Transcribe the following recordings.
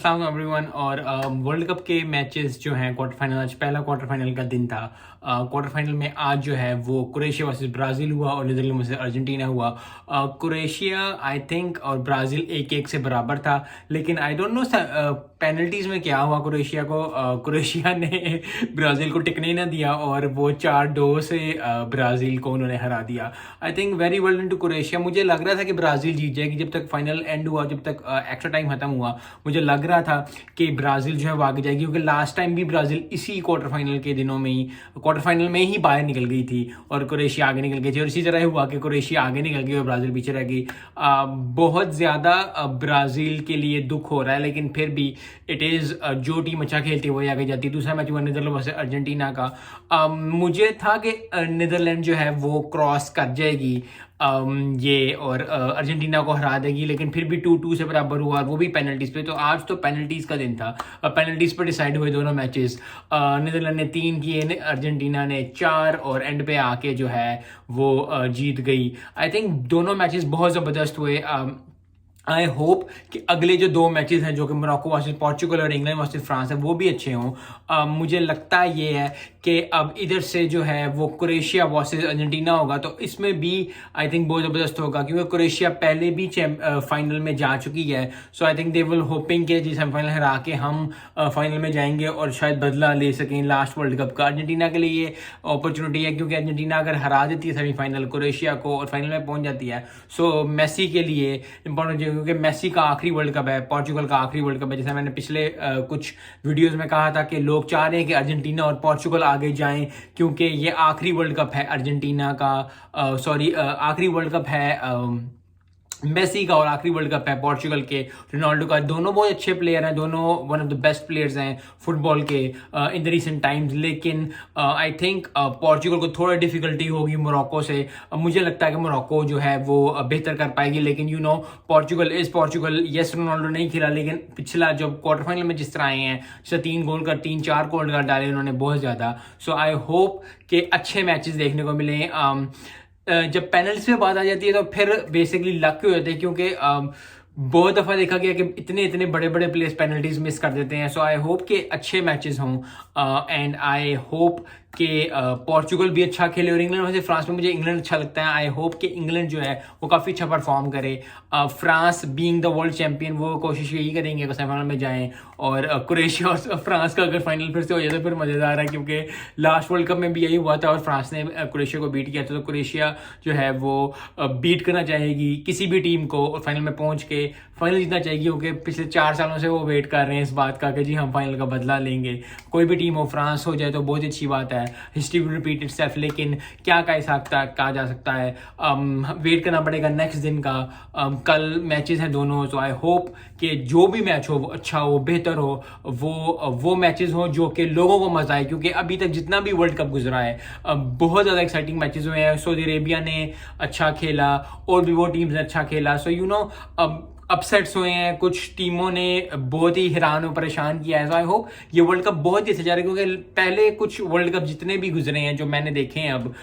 अस्सलाम एवरीवन। और world cup के मैचेस जो हैं क्वार्टर फाइनल, आज पहला क्वार्टर फाइनल का दिन था। क्वार्टर फाइनल में आज जो है वो क्रोएशिया वर्सेस ब्राज़ील हुआ और नीदरलैंड वर्सेस अर्जेंटीना हुआ। क्रोएशिया आई थिंक और ब्राज़ील 1-1 से बराबर था, लेकिन आई डोंट नो पेनल्टीज में क्या हुआ क्रोएशिया को। क्रोएशिया ने ब्राज़ील को टिकने ही ना दिया और वो 4-2 से ब्राज़ील को उन्होंने हरा दिया। I think very well done to Croatia. मुझे लग रहा था कि ब्राज़ील जीत जाएगी जब तक फाइनल एंड हुआ, जब तक एक्स्ट्रा टाइम खत्म हुआ। मुझे लग रहा था कि ब्राज़ील जो है वो आगे जाएगी, क्योंकि लास्ट टाइम भी ब्राज़ील इसी क्वार्टर फाइनल के दिनों में ही, क्वार्टर फाइनल में ही बाहर निकल गई थी और क्रोएशिया आगे निकल गई थी। और इसी तरह हुआ कि क्रोएशिया आगे निकल गई और ब्राज़ील पीछे रह गई। बहुत ज़्यादा ब्राज़ील के लिए दुख हो रहा है, लेकिन फिर भी इट इज़ जो टीम अच्छा खेलती है वही आगे जाती है। दूसरा मैच हुआ नीदरलैंड वर्सेस अर्जेंटीना का। मुझे था कि नीदरलैंड जो है वो क्रॉस कर जाएगी ये और अर्जेंटीना को हरा देगी, लेकिन फिर भी 2-2 से बराबर हुआ और वो भी पेनल्टीज पे। तो आज तो पेनल्टीज का दिन था। पेनल्टीज पर डिसाइड हुए दोनों मैचेस। नीदरलैंड ने 3 किए, अर्जेंटीना ने 4 और एंड पे आके जो है वो जीत गई। आई थिंक दोनों मैचेस बहुत ज़बरदस्त हुए। आई होप कि अगले जो 2 मैचेस हैं, जो कि मोरक्को वर्सेस पोर्चुगल और इंग्लैंड वर्सेस फ्रांस है, वो भी अच्छे हों। मुझे लगता ये है कि अब इधर से जो है वो क्रोएशिया वर्सेस अर्जेंटीना होगा, तो इसमें भी आई थिंक बहुत ज़बरदस्त होगा, क्योंकि क्रोएशिया पहले भी फाइनल में जा चुकी है। So I think they will hoping कि जी सेमीफाइनल हरा के हम फाइनल में जाएंगे और शायद बदला ले सकें लास्ट वर्ल्ड कप का। अर्जेंटीना के लिए ये अपॉर्चुनिटी है, क्योंकि अर्जेंटीना अगर हरा देती है सेमीफाइनल क्रोएशिया को और फाइनल में पहुंच जाती है, सो मेसी के लिए इंपॉर्टेंट, क्योंकि मेसी का आखिरी वर्ल्ड कप है, पोर्चुगल का आखिरी वर्ल्ड कप है। जैसे मैंने पिछले कुछ वीडियोस में कहा था कि लोग चाह रहे हैं कि अर्जेंटीना और पोर्चुगल आगे जाएं, क्योंकि ये आखिरी वर्ल्ड कप है अर्जेंटीना का, आखिरी वर्ल्ड कप है मेसी का और आखिरी वर्ल्ड कप है पोर्चुगल के रोनाल्डो का। दोनों बहुत अच्छे प्लेयर हैं, दोनों one of the best players हैं फुटबॉल के इन द रिसेंट टाइम्स। लेकिन आई थिंक पोर्चुगल को थोड़ा डिफिकल्टी होगी मोरक्को से। मुझे लगता है कि मोरक्को जो है वो बेहतर कर पाएगी, लेकिन you know Portugal is Portugal. Yes, Ronaldo नहीं खेला, लेकिन पिछला जब क्वार्टर फाइनल में जिस तरह आए हैं, जैसे 3-4 गोल डाले उन्होंने बहुत ज़्यादा। सो आई होप कि अच्छे मैचेस देखने को मिले। जब पेनल्टी में बात आ जाती है तो फिर बेसिकली लक हो जाते हैं, क्योंकि बहुत दफ़ा देखा गया कि इतने बड़े बड़े प्लेयर्स पेनल्टीज मिस कर देते हैं। सो आई होप कि अच्छे मैचेस हों एंड आई होप कि पोर्चुगल भी अच्छा खेले। और इंग्लैंड वैसे फ्रांस में मुझे इंग्लैंड अच्छा लगता है। आई होप कि इंग्लैंड जो है वो काफ़ी अच्छा परफॉर्म करे। France being the world champion वो कोशिश यही करेंगे कि सेमीफाइनल में जाएं। और क्रोएशिया और फ्रांस का अगर फाइनल फिर से हो जाए तो फिर मज़ेदार है, क्योंकि लास्ट वर्ल्ड कप में भी यही हुआ था और फ्रांस ने क्रोएशिया को बीट किया था। तो क्रोएशिया जो है वो बीट करना चाहेगी किसी भी टीम को और फाइनल में पहुंच के फाइनल जीतना चाहेगी, क्योंकि पिछले 4 सालों से वो वेट कर रहे हैं इस बात का कि जी हम फाइनल का बदला लेंगे। कोई भी टीम हो, फ्रांस हो जाए तो बहुत अच्छी बात है। हिस्ट्री विल रिपीट इटसेल्फ, लेकिन क्या कहा जा सकता है। वेट करना पड़ेगा नेक्स्ट दिन का। कल मैचेस हैं दोनों, तो आई होप कि जो भी मैच हो वो अच्छा हो, बेहतर हो, वो मैचेस हो जो कि लोगों को मजा आए। क्योंकि अभी तक जितना भी वर्ल्ड कप गुजरा है बहुत ज़्यादा एक्साइटिंग मैचेस हुए हैं। सऊदी अरेबिया ने अच्छा खेला और भी वो टीम्स ने अच्छा खेला। सो यू नो अपसेट्स हुए हैं, कुछ टीमों ने बहुत ही हैरान और परेशान किया है। सो आई होप ये वर्ल्ड कप बहुत ही अच्छा जा रहा है, क्योंकि पहले कुछ वर्ल्ड कप जितने भी गुजरे हैं जो मैंने देखे हैं, अब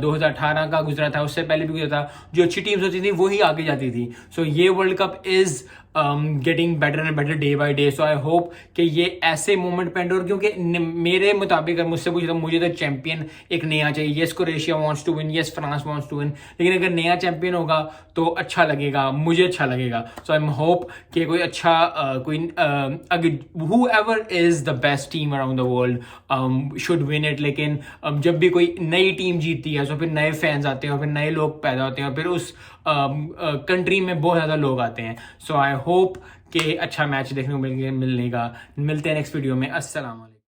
2018 का गुजरा था, उससे पहले भी गुजरा था, जो अच्छी टीम्स होती थी वही आगे जाती थी। सो ये world cup is getting better and better day by day. So I hope कि ये ऐसे मोमेंट पे एंड, और क्योंकि मेरे मुताबिक अगर मुझसे पूछे तो मुझे तो चैंपियन एक नया चाहिए। Yes, Croatia wants to win, yes France wants to win, लेकिन अगर नया चैंपियन होगा तो अच्छा लगेगा, मुझे अच्छा लगेगा। सो आई होप कि कोई अच्छा अगर whoever is the best team around the world should win it। लेकिन जब भी कोई नई टीम जीतती है तो फिर नए फैंस आते हैं और फिर नए लोग पैदा होते हैं और फिर उस कंट्री में बहुत ज़्यादा लोग आते हैं। सो आई होप कि अच्छा मैच देखने को मिलेगा। मिलते हैं नेक्स्ट वीडियो में। अस्सलाम वालेकुम।